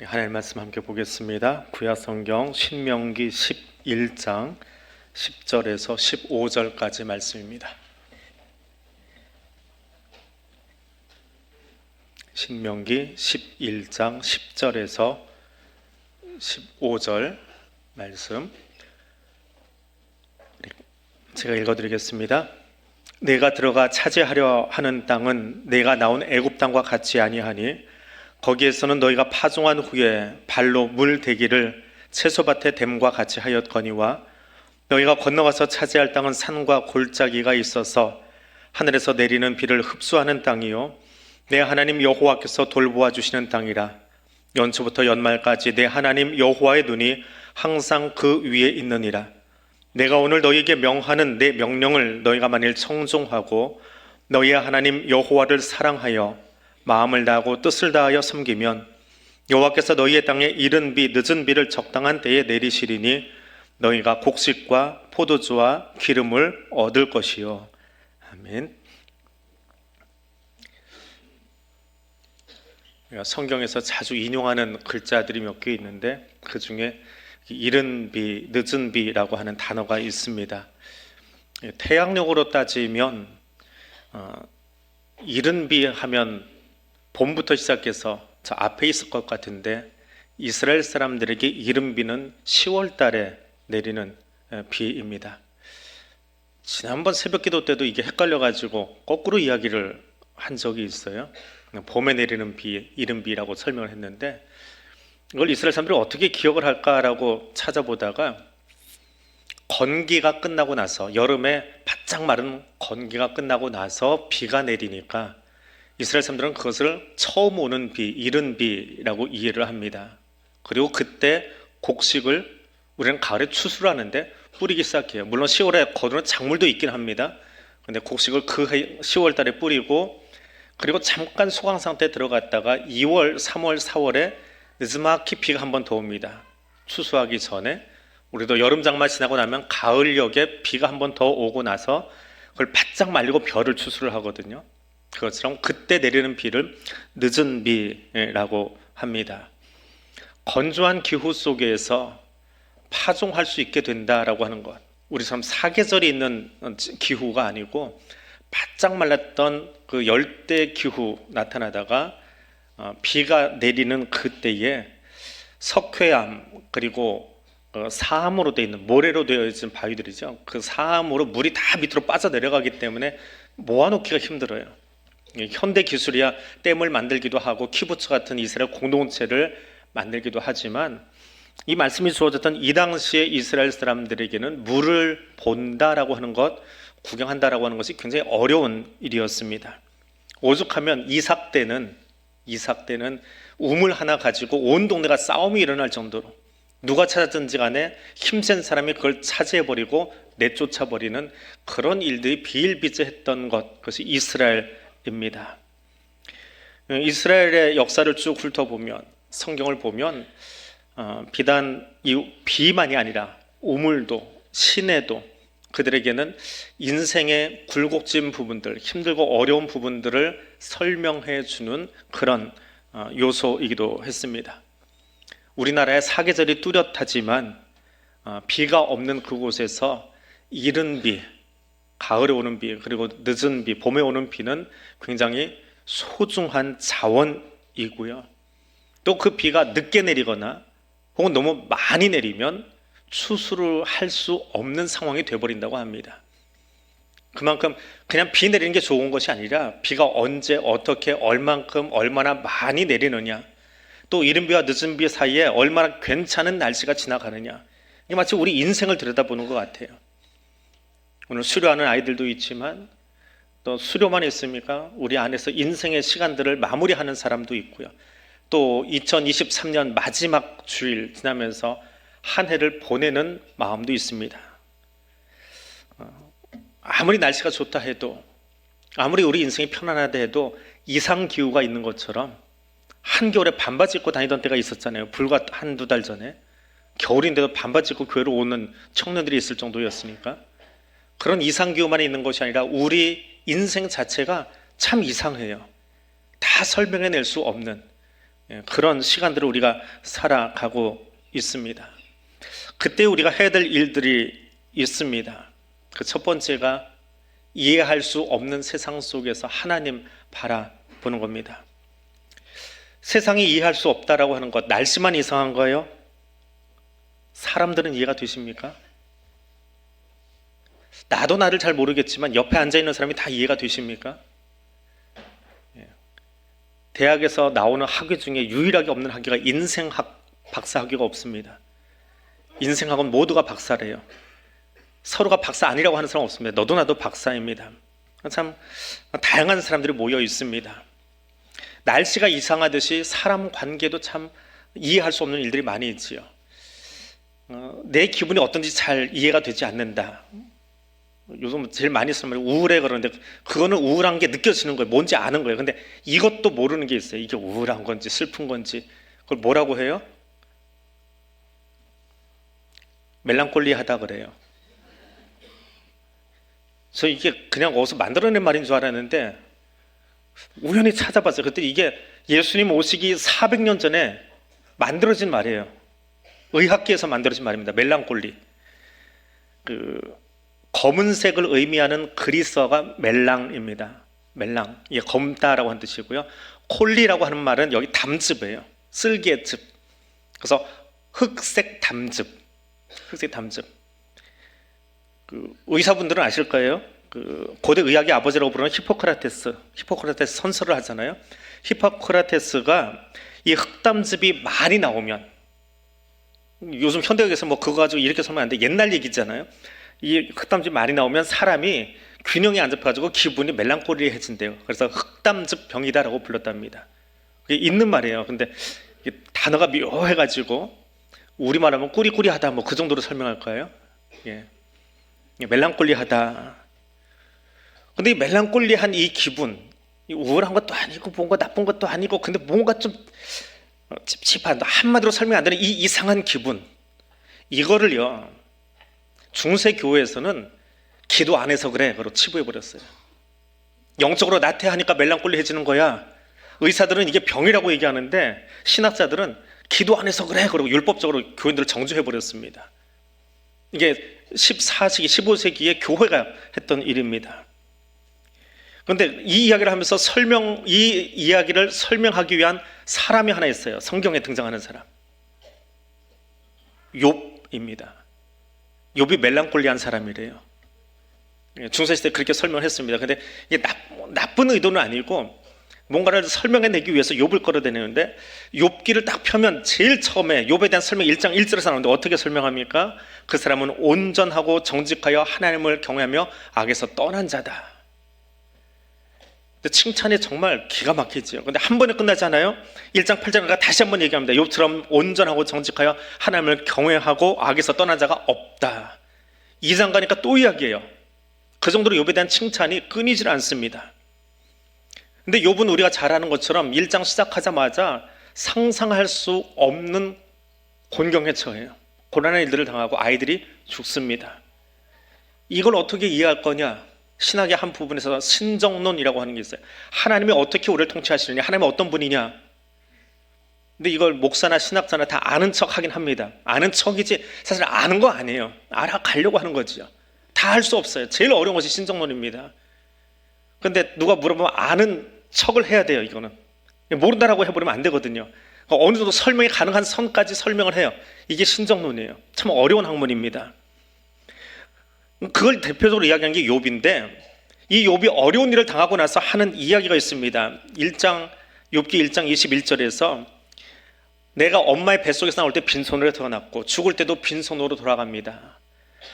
하나님 말씀 함께 보겠습니다. 구약성경 신명기 11장 10절에서 15절까지 말씀입니다. 신명기 11장 10절에서 15절 말씀 제가 읽어드리겠습니다. 내가 들어가 차지하려 하는 땅은 내가 나온 애굽 땅과 같지 아니하니 거기에서는 너희가 파종한 후에 발로 물 대기를 채소밭의 댐과 같이 하였거니와 너희가 건너가서 차지할 땅은 산과 골짜기가 있어서 하늘에서 내리는 비를 흡수하는 땅이요 내 하나님 여호와께서 돌보아 주시는 땅이라. 연초부터 연말까지 내 하나님 여호와의 눈이 항상 그 위에 있느니라. 내가 오늘 너희에게 명하는 내 명령을 너희가 만일 청종하고 너희의 하나님 여호와를 사랑하여 마음을 다하고 뜻을 다하여 섬기면 여호와께서 너희의 땅에 이른 비 늦은 비를 적당한 때에 내리시리니 너희가 곡식과 포도주와 기름을 얻을 것이요. 아멘. 성경에서 자주 인용하는 글자들이 몇 개 있는데 그 중에 이른 비, 늦은 비라고 하는 단어가 있습니다. 태양력으로 따지면 이른 비 하면 봄부터 시작해서 저 앞에 있을 것 같은데 이스라엘 사람들에게 이른 비는 10월 달에 내리는 비입니다. 지난번 새벽기도 때도 이게 헷갈려가지고 거꾸로 이야기를 한 적이 있어요. 봄에 내리는 비, 이른 비라고 설명을 했는데 이걸 이스라엘 사람들이 어떻게 기억을 할까라고 찾아보다가 건기가 끝나고 나서 여름에 바짝 마른 건기가 끝나고 나서 비가 내리니까 이스라엘 사람들은 그것을 처음 오는 비, 이른 비라고 이해를 합니다. 그리고 그때 곡식을 우리는 가을에 추수를 하는데 뿌리기 시작해요. 물론 10월에 거두는 작물도 있긴 합니다. 근데 곡식을 그 10월 달에 뿌리고 그리고 잠깐 소강 상태에 들어갔다가 2월, 3월, 4월에 느즈막히 비가 한 번 더 옵니다. 추수하기 전에 우리도 여름 장마 지나고 나면 가을녘에 비가 한 번 더 오고 나서 그걸 바짝 말리고 벼를 추수를 하거든요. 그것처럼 그때 내리는 비를 늦은 비라고 합니다. 건조한 기후 속에서 파종할 수 있게 된다라고 하는 것, 우리 삶 사계절이 있는 기후가 아니고 바짝 말랐던 그 열대 기후 나타나다가 비가 내리는 그때에 석회암 그리고 사암으로 되어 있는 모래로 되어 있는 바위들이죠. 그 사암으로 물이 다 밑으로 빠져 내려가기 때문에 모아놓기가 힘들어요. 현대 기술이야 댐을 만들기도 하고 키부츠 같은 이스라엘 공동체를 만들기도 하지만 이 말씀이 주어졌던 이 당시의 이스라엘 사람들에게는 물을 본다라고 하는 것, 구경한다라고 하는 것이 굉장히 어려운 일이었습니다. 오죽하면 이삭 때는 우물 하나 가지고 온 동네가 싸움이 일어날 정도로 누가 찾았든지 간에 힘센 사람이 그걸 차지해버리고 내쫓아버리는 그런 일들이 비일비재했던 것, 그것이 이스라엘입니다. 이스라엘의 역사를 쭉 훑어보면 성경을 보면 비단 이 비만이 아니라 우물도 시내도 그들에게는 인생의 굴곡진 부분들, 힘들고 어려운 부분들을 설명해 주는 그런 요소이기도 했습니다. 우리나라의 사계절이 뚜렷하지만 비가 없는 그곳에서 이른 비, 가을에 오는 비, 그리고 늦은 비, 봄에 오는 비는 굉장히 소중한 자원이고요. 또 그 비가 늦게 내리거나 혹은 너무 많이 내리면 추수를 할 수 없는 상황이 되어버린다고 합니다. 그만큼 그냥 비 내리는 게 좋은 것이 아니라 비가 언제 어떻게 얼만큼 얼마나 많이 내리느냐, 또 이른 비와 늦은 비 사이에 얼마나 괜찮은 날씨가 지나가느냐, 이게 마치 우리 인생을 들여다보는 것 같아요. 오늘 수료하는 아이들도 있지만 또 수료만 있습니까? 우리 안에서 인생의 시간들을 마무리하는 사람도 있고요. 또 2023년 마지막 주일 지나면서 한 해를 보내는 마음도 있습니다. 아무리 날씨가 좋다 해도, 아무리 우리 인생이 편안하다 해도 이상기후가 있는 것처럼 한겨울에 반바지 입고 다니던 때가 있었잖아요. 불과 한두 달 전에 겨울인데도 반바지 입고 교회로 오는 청년들이 있을 정도였으니까 그런 이상기후만 있는 것이 아니라 우리 인생 자체가 참 이상해요. 다 설명해낼 수 없는 그런 시간들을 우리가 살아가고 있습니다. 그때 우리가 해야 될 일들이 있습니다. 그 첫 번째가 이해할 수 없는 세상 속에서 하나님 바라보는 겁니다. 세상이 이해할 수 없다라고 하는 것, 날씨만 이상한 거예요? 사람들은 이해가 되십니까? 나도 나를 잘 모르겠지만 옆에 앉아있는 사람이 다 이해가 되십니까? 대학에서 나오는 학위 중에 유일하게 없는 학위가 인생학 박사 학위가 없습니다. 인생학은 모두가 박사래요. 서로가 박사 아니라고 하는 사람 없습니다. 너도 나도 박사입니다. 참 다양한 사람들이 모여 있습니다. 날씨가 이상하듯이 사람 관계도 참 이해할 수 없는 일들이 많이 있지요. 내 기분이 어떤지 잘 이해가 되지 않는다. 요즘 제일 많이 쓰는 말이 우울해 그러는데 그거는 우울한 게 느껴지는 거예요. 뭔지 아는 거예요. 근데 이것도 모르는 게 있어요. 이게 우울한 건지 슬픈 건지. 그걸 뭐라고 해요? 멜랑콜리하다 그래요. 저 이게 그냥 어디서 만들어낸 말인 줄 알았는데 우연히 찾아봤어요. 그때 이게 예수님 오시기 400년 전에 만들어진 말이에요. 의학계에서 만들어진 말입니다. 멜랑콜리. 검은색을 의미하는 그리스어가 멜랑입니다. 멜랑. 이게 검다라고 하는 뜻이고요. 콜리라고 하는 말은 여기 담즙이에요. 쓸개의 즙. 그래서 흑색 담즙. 흑색 담즙. 의사분들은 아실 거예요. 고대 의학의 아버지라고 부르는 히포크라테스 선서를 하잖아요. 히포크라테스가 이 흑담즙이 많이 나오면, 요즘 현대의학에서 뭐 그거 가지고 이렇게 설명 안 돼. 옛날 얘기잖아요. 이 흑담즙이 많이 나오면 사람이 균형이 안 잡혀가지고 기분이 멜랑콜리해진대요. 그래서 흑담즙 병이다라고 불렀답니다. 그게 있는 말이에요. 근데 단어가 묘해가지고 우리말하면 꾸리꾸리하다 뭐 그 정도로 설명할 거예요. 멜랑콜리하다. 근데 이 멜랑콜리한 이 기분, 이 우울한 것도 아니고 뭔가 나쁜 것도 아니고 근데 뭔가 좀 찝찝한, 한마디로 설명 안 되는 이 이상한 기분, 이거를요 중세 교회에서는 기도 안 해서 그래 그러고 치부해버렸어요. 영적으로 나태하니까 멜랑콜리해지는 거야. 의사들은 이게 병이라고 얘기하는데 신학자들은 기도 안 해서 그래 그러고 율법적으로 교인들을 정죄해버렸습니다. 이게 14세기, 15세기에 교회가 했던 일입니다. 그런데 이 이야기를 하면서 이 이야기를 설명하기 위한 사람이 하나 있어요. 성경에 등장하는 사람. 욥입니다. 욥이 멜랑콜리한 사람이래요. 중세시대 그렇게 설명했습니다. 근데 이게 나쁜 의도는 아니고 뭔가를 설명해내기 위해서 욥을 끌어내는데, 욥기를 딱 펴면 제일 처음에 욥에 대한 설명 1장 1절에서 나오는데 어떻게 설명합니까? 그 사람은 온전하고 정직하여 하나님을 경외하며 악에서 떠난 자다. 칭찬이 정말 기가 막히죠. 근데 한 번에 끝나지 않아요? 1장 8절에 다시 한번 얘기합니다. 욥처럼 온전하고 정직하여 하나님을 경외하고 악에서 떠난 자가 없다. 2장 가니까 또 이야기해요. 그 정도로 욥에 대한 칭찬이 끊이질 않습니다. 근데 욥은 우리가 잘 아는 것처럼 1장 시작하자마자 상상할 수 없는 곤경에 처해요. 고난의 일들을 당하고 아이들이 죽습니다. 이걸 어떻게 이해할 거냐? 신학의 한 부분에서 신정론이라고 하는 게 있어요. 하나님이 어떻게 우리를 통치하시느냐, 하나님은 어떤 분이냐. 근데 이걸 목사나 신학자나 다 아는 척 하긴 합니다. 아는 척이지 사실 아는 거 아니에요. 알아가려고 하는 거죠. 다 할 수 없어요. 제일 어려운 것이 신정론입니다. 근데 누가 물어보면 아는 척을 해야 돼요. 이거는 모른다라고 해버리면 안 되거든요. 그러니까 어느 정도 설명이 가능한 선까지 설명을 해요. 이게 신정론이에요. 참 어려운 학문입니다. 그걸 대표적으로 이야기한 게 욥인데, 이 욥이 어려운 일을 당하고 나서 하는 이야기가 있습니다. 욥기 1장 21절에서 내가 엄마의 뱃속에서 나올 때 빈손으로 태어났고 죽을 때도 빈손으로 돌아갑니다.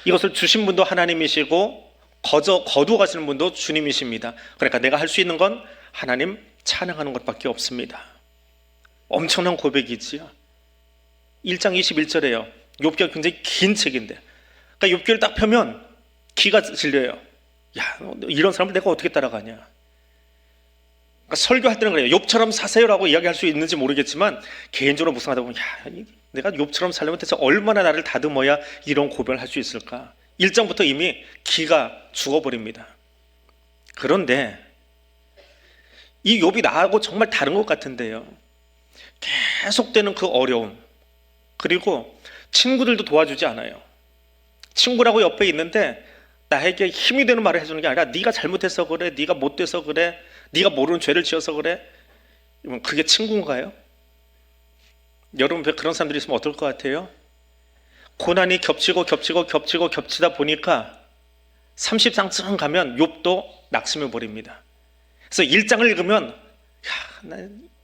이것을 주신 분도 하나님이시고 거두어 가시는 분도 주님이십니다. 그러니까 내가 할 수 있는 건 하나님 찬양하는 것밖에 없습니다. 엄청난 고백이지요. 1장 21절에요. 욥기가 굉장히 긴 책인데, 그러니까 욥기를 딱 펴면 기가 질려요. 야, 이런 사람을 내가 어떻게 따라가냐. 그러니까 설교할 때는 그래요. 욥처럼 사세요라고 이야기할 수 있는지 모르겠지만 개인적으로 묵상하다 보면 내가 욥처럼 살려면 대체 얼마나 나를 다듬어야 이런 고백을 할 수 있을까. 1장부터 이미 기가 죽어버립니다. 그런데 이 욥이 나하고 정말 다른 것 같은데요. 계속되는 그 어려움, 그리고 친구들도 도와주지 않아요. 친구라고 옆에 있는데 나에게 힘이 되는 말을 해주는 게 아니라 네가 잘못해서 그래, 네가 못돼서 그래, 네가 모르는 죄를 지어서 그래. 그게 친구인가요? 여러분 그런 사람들이 있으면 어떨 것 같아요? 고난이 겹치다 보니까 30장쯤 가면 욥도 낙심해 버립니다. 그래서 1장을 읽으면 나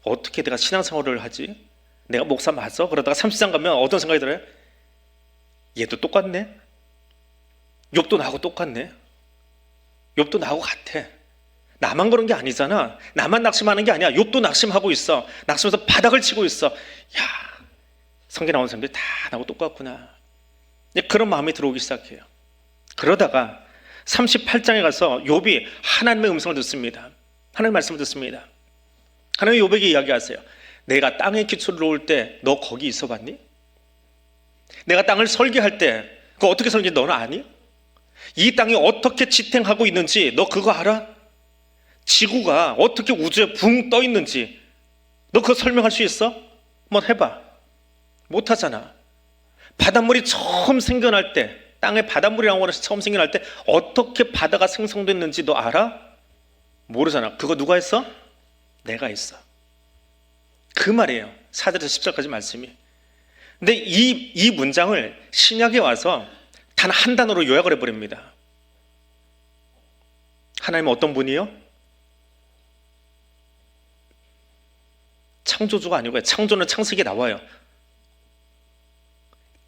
어떻게 내가 신앙생활을 하지? 내가 목사 맞아? 그러다가 30장 가면 어떤 생각이 들어요? 얘도 똑같네? 욥도 나하고 똑같네? 욥도 나하고 같아. 나만 그런 게 아니잖아. 나만 낙심하는 게 아니야. 욥도 낙심하고 있어. 낙심해서 바닥을 치고 있어. 야, 성경 나온 사람들이 다 나하고 똑같구나. 그런 마음이 들어오기 시작해요. 그러다가 38장에 가서 욥이 하나님의 음성을 듣습니다. 하나님의 말씀을 듣습니다. 하나님이 욥에게 이야기하세요. 내가 땅에 기초를 놓을 때 너 거기 있어 봤니? 내가 땅을 설계할 때 그거 어떻게 설계인지 너는 아니? 이 땅이 어떻게 지탱하고 있는지 너 그거 알아? 지구가 어떻게 우주에 붕 떠 있는지 너 그거 설명할 수 있어? 한번 해봐. 못하잖아. 바닷물이 처음 생겨날 때, 땅에 바닷물이 나오는 것이 처음 생겨날 때 어떻게 바다가 생성됐는지 너 알아? 모르잖아. 그거 누가 했어? 내가 했어. 그 말이에요. 4절에서 10절까지 말씀이. 근데 이 문장을 신약에 와서 단 한 단어로 요약을 해버립니다. 하나님은 어떤 분이요? 창조주가 아니고요. 창조는 창세기에 나와요.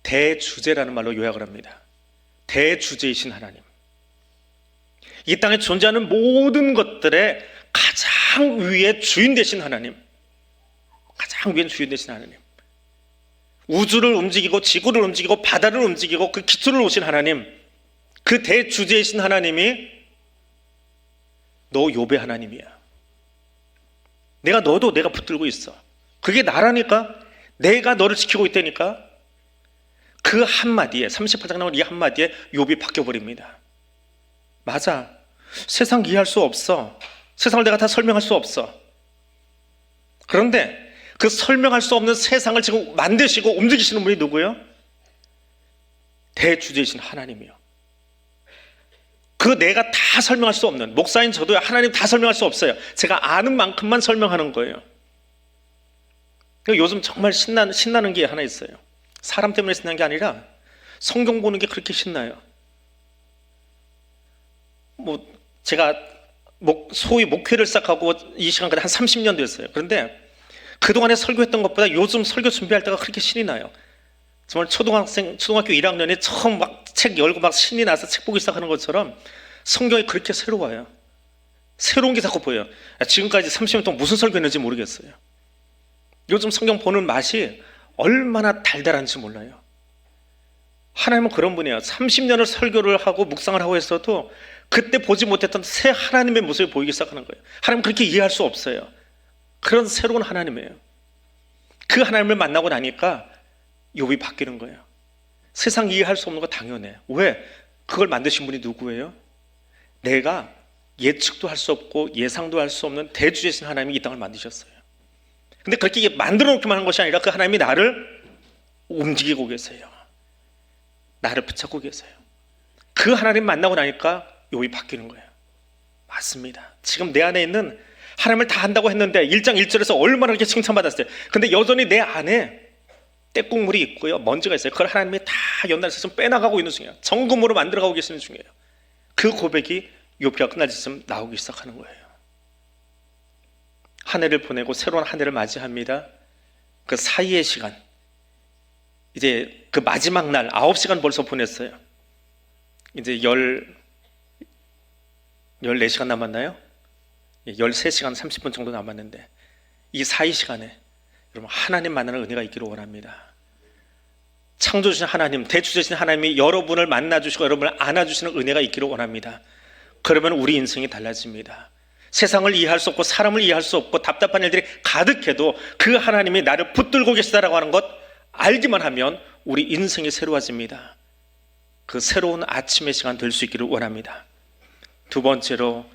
대주제라는 말로 요약을 합니다. 대주제이신 하나님. 이 땅에 존재하는 모든 것들의 가장 위에 주인 되신 하나님. 가장 위에 주인 되신 하나님. 우주를 움직이고 지구를 움직이고 바다를 움직이고 그 기초를 놓으신 하나님. 그 대주제이신 하나님이 너 욥의 하나님이야. 내가 너도 내가 붙들고 있어. 그게 나라니까. 내가 너를 지키고 있다니까. 그 한마디에 38장 나온 이 한마디에 욥이 바뀌어버립니다. 맞아. 세상 이해할 수 없어. 세상을 내가 다 설명할 수 없어. 그런데 그 설명할 수 없는 세상을 지금 만드시고 움직이시는 분이 누구예요? 대주제이신 하나님이요. 그 내가 다 설명할 수 없는, 목사인 저도 하나님 다 설명할 수 없어요. 제가 아는 만큼만 설명하는 거예요. 요즘 정말 신나는 게 하나 있어요. 사람 때문에 신나는 게 아니라 성경 보는 게 그렇게 신나요. 제가 소위 목회를 시작하고 이 시간까지 한 30년 됐어요. 그런데 그동안에 설교했던 것보다 요즘 설교 준비할 때가 그렇게 신이 나요. 정말 초등학교 1학년에 처음 막 책 열고 막 신이 나서 책 보기 시작하는 것처럼 성경이 그렇게 새로워요. 새로운 게 자꾸 보여요. 지금까지 30년 동안 무슨 설교했는지 모르겠어요. 요즘 성경 보는 맛이 얼마나 달달한지 몰라요. 하나님은 그런 분이에요. 30년을 설교를 하고 묵상을 하고 했어도 그때 보지 못했던 새 하나님의 모습이 보이기 시작하는 거예요. 하나님은 그렇게 이해할 수 없어요. 그런 새로운 하나님이에요. 그 하나님을 만나고 나니까 욥이 바뀌는 거예요. 세상 이해할 수 없는 거 당연해. 왜? 그걸 만드신 분이 누구예요? 내가 예측도 할 수 없고 예상도 할 수 없는 대주제신 하나님이 이 땅을 만드셨어요. 근데 그렇게 만들어 놓기만 한 것이 아니라 그 하나님이 나를 움직이고 계세요. 나를 붙잡고 계세요. 그 하나님 만나고 나니까 욥이 바뀌는 거예요. 맞습니다. 지금 내 안에 있는 하나님을 다 한다고 했는데 1장 1절에서 얼마나 그렇게 칭찬받았어요. 근데 여전히 내 안에 때국물이 있고요, 먼지가 있어요. 그걸 하나님이 다 연달아서 좀 빼나가고 있는 중이에요. 정금으로 만들어가고 계시는 중이에요. 그 고백이 욥기가 끝날 때쯤 나오기 시작하는 거예요. 한 해를 보내고 새로운 한 해를 맞이합니다. 그 사이의 시간, 이제 그 마지막 날 9시간 벌써 보냈어요. 이제 14시간 남았나요? 13시간 30분 정도 남았는데 이 사이 시간에 여러분 하나님 만나는 은혜가 있기를 원합니다. 창조주신 하나님, 대주제신 하나님이 여러분을 만나주시고 여러분을 안아주시는 은혜가 있기를 원합니다. 그러면 우리 인생이 달라집니다. 세상을 이해할 수 없고 사람을 이해할 수 없고 답답한 일들이 가득해도 그 하나님이 나를 붙들고 계시다라고 하는 것 알기만 하면 우리 인생이 새로워집니다. 그 새로운 아침의 시간 될 수 있기를 원합니다. 두 번째로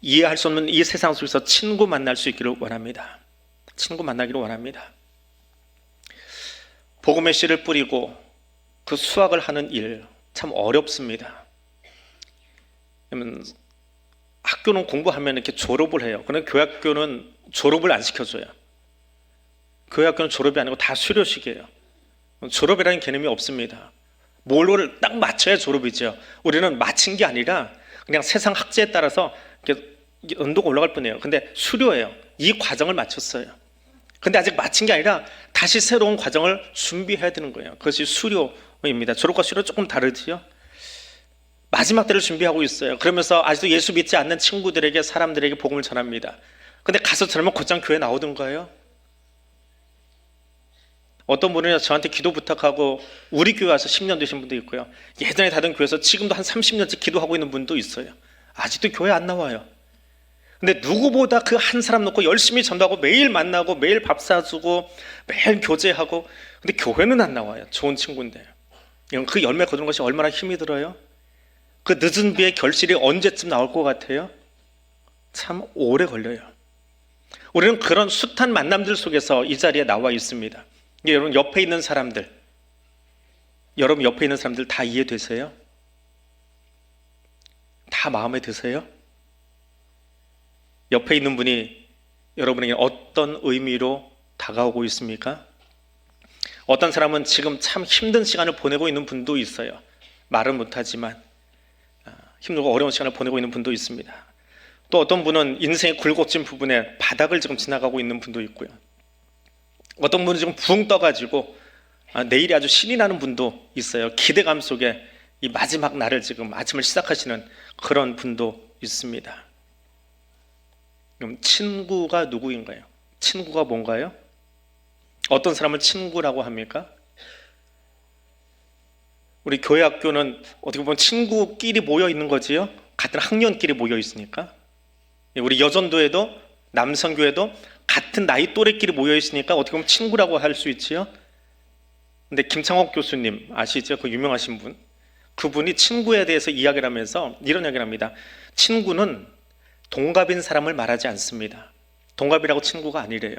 이해할 수 없는 이 세상 속에서 친구 만날 수 있기를 원합니다. 친구 만나기를 원합니다. 복음의 씨를 뿌리고 그 수확을 하는 일 참 어렵습니다. 왜냐면 학교는 공부하면 이렇게 졸업을 해요. 그런데 교회학교는 졸업을 안 시켜줘요. 교회학교는 졸업이 아니고 다 수료식이에요. 졸업이라는 개념이 없습니다. 뭘를 딱 맞춰야 졸업이죠. 우리는 마친 게 아니라 그냥 세상 학제에 따라서 이렇게 연도가 올라갈 뿐이에요. 근데 수료예요. 이 과정을 마쳤어요. 근데 아직 마친 게 아니라 다시 새로운 과정을 준비해야 되는 거예요. 그것이 수료입니다. 졸업과 수료 조금 다르지요. 마지막 때를 준비하고 있어요. 그러면서 아직도 예수 믿지 않는 친구들에게, 사람들에게 복음을 전합니다. 근데 가서 전하면 곧장 교회 나오던가요? 어떤 분은 저한테 기도 부탁하고 우리 교회 와서 10년 되신 분도 있고요. 예전에 다른 교회에서 지금도 한 30년째 기도하고 있는 분도 있어요. 아직도 교회 안 나와요. 근데 누구보다 그 한 사람 놓고 열심히 전도하고 매일 만나고 매일 밥 사주고 매일 교제하고, 근데 교회는 안 나와요. 좋은 친구인데. 그 열매 거두는 것이 얼마나 힘이 들어요? 그 늦은 비의 결실이 언제쯤 나올 것 같아요? 참 오래 걸려요. 우리는 그런 숱한 만남들 속에서 이 자리에 나와 있습니다. 여러분 옆에 있는 사람들, 여러분 옆에 있는 사람들 다 이해되세요? 다 마음에 드세요? 옆에 있는 분이 여러분에게 어떤 의미로 다가오고 있습니까? 어떤 사람은 지금 참 힘든 시간을 보내고 있는 분도 있어요. 말은 못하지만 힘들고 어려운 시간을 보내고 있는 분도 있습니다. 또 어떤 분은 인생의 굴곡진 부분에 바닥을 지금 지나가고 있는 분도 있고요. 어떤 분은 지금 붕 떠가지고 내일이 아주 신이 나는 분도 있어요. 기대감 속에 이 마지막 날을 지금 아침을 시작하시는 그런 분도 있습니다. 그럼 친구가 누구인가요? 친구가 뭔가요? 어떤 사람을 친구라고 합니까? 우리 교회 학교는 어떻게 보면 친구끼리 모여 있는 거지요. 같은 학년끼리 모여 있으니까. 우리 여전도에도 남성교회도 같은 나이 또래끼리 모여 있으니까 어떻게 보면 친구라고 할 수 있지요. 근데 김창옥 교수님 아시죠? 그 유명하신 분. 그분이 친구에 대해서 이야기를 하면서 이런 이야기를 합니다. 친구는 동갑인 사람을 말하지 않습니다. 동갑이라고 친구가 아니래요.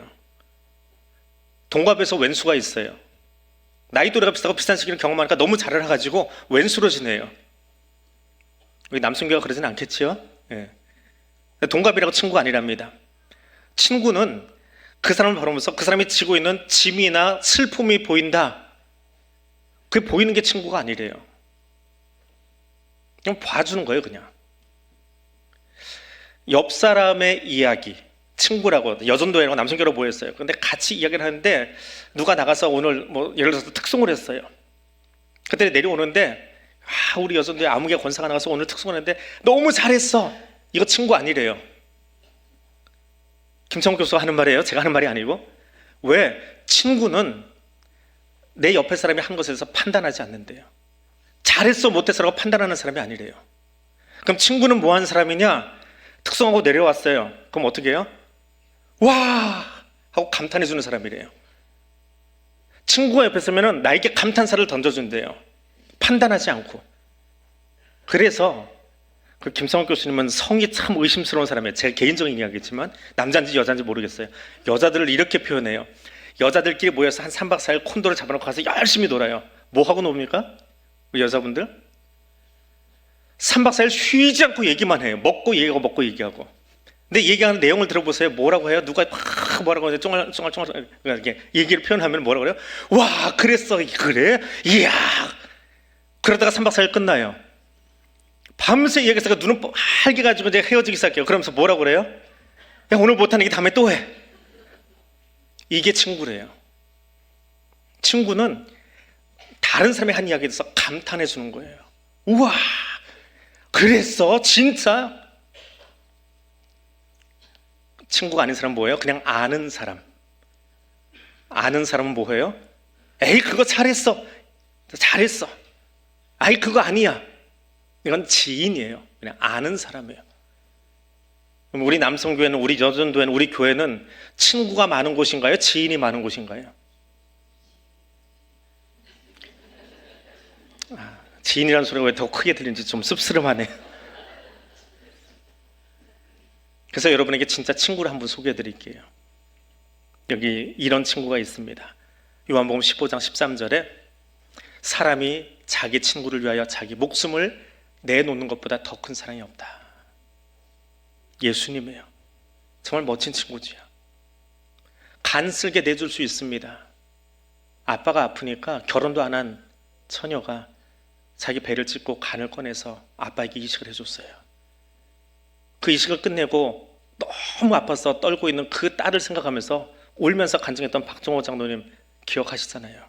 동갑에서 왼수가 있어요. 나이 또래가 비슷하고 비슷한 시기를 경험하니까 너무 잘 알아가지고 왼수로 지내요. 우리 남성교회가 그러진 않겠지요? 예. 동갑이라고 친구가 아니랍니다. 친구는 그 사람을 바라보면서 그 사람이 지고 있는 짐이나 슬픔이 보인다. 그게 보이는 게 친구가 아니래요. 그냥 봐주는 거예요, 그냥. 옆 사람의 이야기, 친구라고, 여전도회라고 남성교회로 모였어요. 근데 같이 이야기를 하는데 누가 나가서 오늘 뭐 예를 들어서 특송을 했어요. 그때 내려오는데 우리 여전도회 아무개 권사가 나가서 오늘 특송을 했는데 너무 잘했어. 이거 친구 아니래요. 김창욱 교수가 하는 말이에요. 제가 하는 말이 아니고. 왜? 친구는 내 옆에 사람이 한 것에 대해서 판단하지 않는데요. 잘했어 못했어라고 판단하는 사람이 아니래요. 그럼 친구는 뭐 하는 사람이냐? 특송하고 내려왔어요. 그럼 어떻게 해요? 와! 하고 감탄해 주는 사람이래요. 친구가 옆에 서면은 나에게 감탄사를 던져준대요. 판단하지 않고. 그래서 그 김성욱 교수님은 성이 참 의심스러운 사람이에요. 제 개인적인 이야기지만 남자인지 여자인지 모르겠어요. 여자들을 이렇게 표현해요. 여자들끼리 모여서 한 3박 4일 콘도를 잡아놓고 가서 열심히 놀아요. 뭐 하고 놉니까? 우리 여자분들? 3박 4일 쉬지 않고 얘기만 해요. 먹고 얘기하고 먹고 얘기하고. 근데 얘기하는 내용을 들어보세요. 뭐라고 해요? 누가 뭐라고 해요? 쫑알쫑알 이렇게 얘기를 표현하면 뭐라고 그래요? 와 그랬어. 그래? 이야. 그러다가 3박 4일 끝나요. 밤새 얘기해서 눈은 빨개 가지고 이제 헤어지기 시작해요. 그러면서 뭐라고 그래요? 야 오늘 못하는 게 다음에 또 해. 이게 친구래요. 친구는 다른 사람이 한 이야기에 대해서 감탄해 주는 거예요. 우와 그랬어? 진짜? 친구가 아닌 사람은 뭐예요? 그냥 아는 사람. 아는 사람은 뭐예요? 에이 그거 잘했어. 잘했어. 아이 그거 아니야. 이건 지인이에요. 그냥 아는 사람이에요. 그럼 우리 남성교회는, 우리 여전도회는, 우리 교회는 친구가 많은 곳인가요? 지인이 많은 곳인가요? 지인이라는 소리가 왜 더 크게 들리는지 좀 씁쓸하네. 그래서 여러분에게 진짜 친구를 한번 소개해 드릴게요. 여기 이런 친구가 있습니다. 요한복음 15장 13절에 사람이 자기 친구를 위하여 자기 목숨을 내놓는 것보다 더 큰 사랑이 없다. 예수님이에요. 정말 멋진 친구지요. 간쓸게 내줄 수 있습니다. 아빠가 아프니까 결혼도 안 한 처녀가 자기 배를 찢고 간을 꺼내서 아빠에게 이식을 해줬어요. 그 이식을 끝내고 너무 아파서 떨고 있는 그 딸을 생각하면서 울면서 간증했던 박종호 장로님 기억하시잖아요.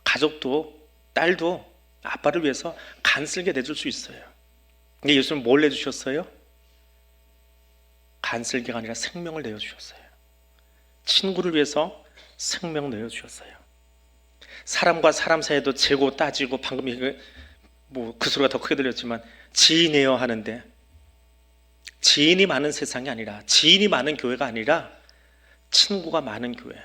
가족도 딸도 아빠를 위해서 간쓸게 내줄 수 있어요. 근데 예수님은 뭘 내주셨어요? 간쓸게가 아니라 생명을 내어주셨어요. 친구를 위해서 생명 내어주셨어요. 사람과 사람 사이에도 재고 따지고, 방금 그 소리가 더 크게 들렸지만 지인이에요 하는데, 지인이 많은 세상이 아니라, 지인이 많은 교회가 아니라 친구가 많은 교회,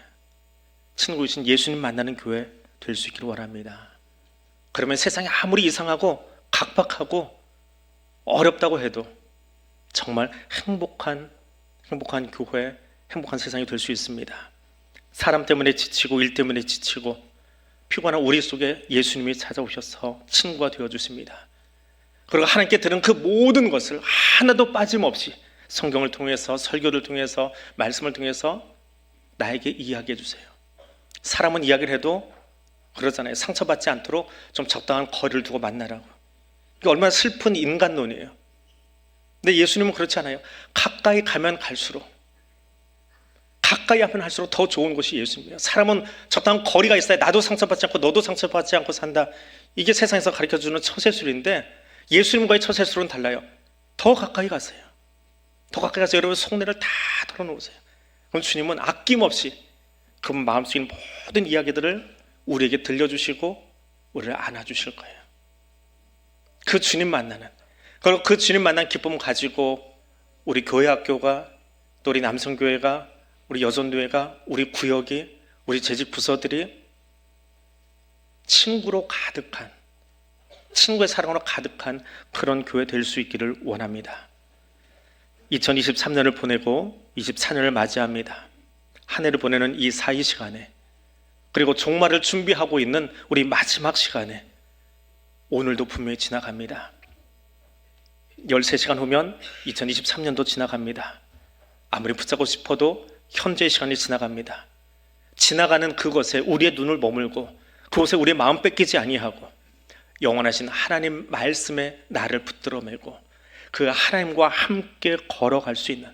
친구이신 예수님 만나는 교회 될 수 있기를 원합니다. 그러면 세상이 아무리 이상하고 각박하고 어렵다고 해도 정말 행복한 교회, 행복한 세상이 될 수 있습니다. 사람 때문에 지치고 일 때문에 지치고 피곤한 우리 속에 예수님이 찾아오셔서 친구가 되어주십니다. 그리고 하나님께 들은 그 모든 것을 하나도 빠짐없이 성경을 통해서, 설교를 통해서, 말씀을 통해서 나에게 이야기해 주세요. 사람은 이야기를 해도 그러잖아요. 상처받지 않도록 좀 적당한 거리를 두고 만나라고. 이게 얼마나 슬픈 인간론이에요. 근데 예수님은 그렇지 않아요. 가까이 가면 갈수록, 가까이 하면 할수록 더 좋은 것이 예수님이에요. 사람은 적당한 거리가 있어야 나도 상처받지 않고 너도 상처받지 않고 산다. 이게 세상에서 가르쳐주는 처세술인데, 예수님과의 처세술은 달라요. 더 가까이 가세요. 더 가까이 가서 여러분 속내를 다 털어놓으세요. 그럼 주님은 아낌없이 그 마음속에 있는 모든 이야기들을 우리에게 들려주시고 우리를 안아주실 거예요. 그 주님 만나는, 그리고 그 주님 만난 기쁨을 가지고 우리 교회 학교가, 또 우리 남성교회가, 우리 여전교회가, 우리 구역이, 우리 재직 부서들이 친구로 가득한, 친구의 사랑으로 가득한 그런 교회 될 수 있기를 원합니다. 2023년을 보내고 24년을 맞이합니다. 한 해를 보내는 이 사이 시간에, 그리고 종말을 준비하고 있는 우리 마지막 시간에 오늘도 분명히 지나갑니다. 13시간 후면 2023년도 지나갑니다. 아무리 붙잡고 싶어도 현재의 시간이 지나갑니다. 지나가는 그것에 우리의 눈을 머물고 그곳에 우리의 마음 뺏기지 아니하고 영원하신 하나님 말씀에 나를 붙들어 매고 그 하나님과 함께 걸어갈 수 있는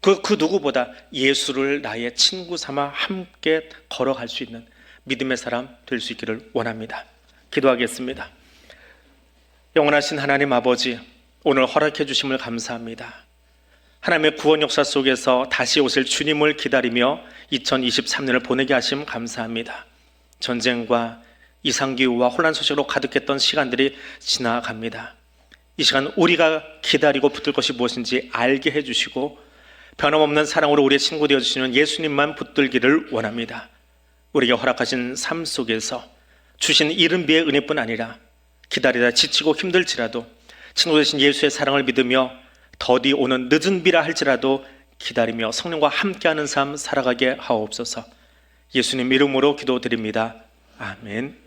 그 누구보다 예수를 나의 친구 삼아 함께 걸어갈 수 있는 믿음의 사람 될 수 있기를 원합니다. 기도하겠습니다. 영원하신 하나님 아버지, 오늘 허락해 주심을 감사합니다. 하나님의 구원 역사 속에서 다시 오실 주님을 기다리며 2023년을 보내게 하심 감사합니다. 전쟁과 이상기후와 혼란 소식으로 가득했던 시간들이 지나갑니다. 이 시간 우리가 기다리고 붙들 것이 무엇인지 알게 해주시고 변함없는 사랑으로 우리의 친구 되어주시는 예수님만 붙들기를 원합니다. 우리에게 허락하신 삶 속에서 주신 이른비의 은혜뿐 아니라 기다리다 지치고 힘들지라도 친구 되신 예수의 사랑을 믿으며 더디 오는 늦은 비라 할지라도 기다리며 성령과 함께하는 삶 살아가게 하옵소서. 예수님 이름으로 기도드립니다. 아멘.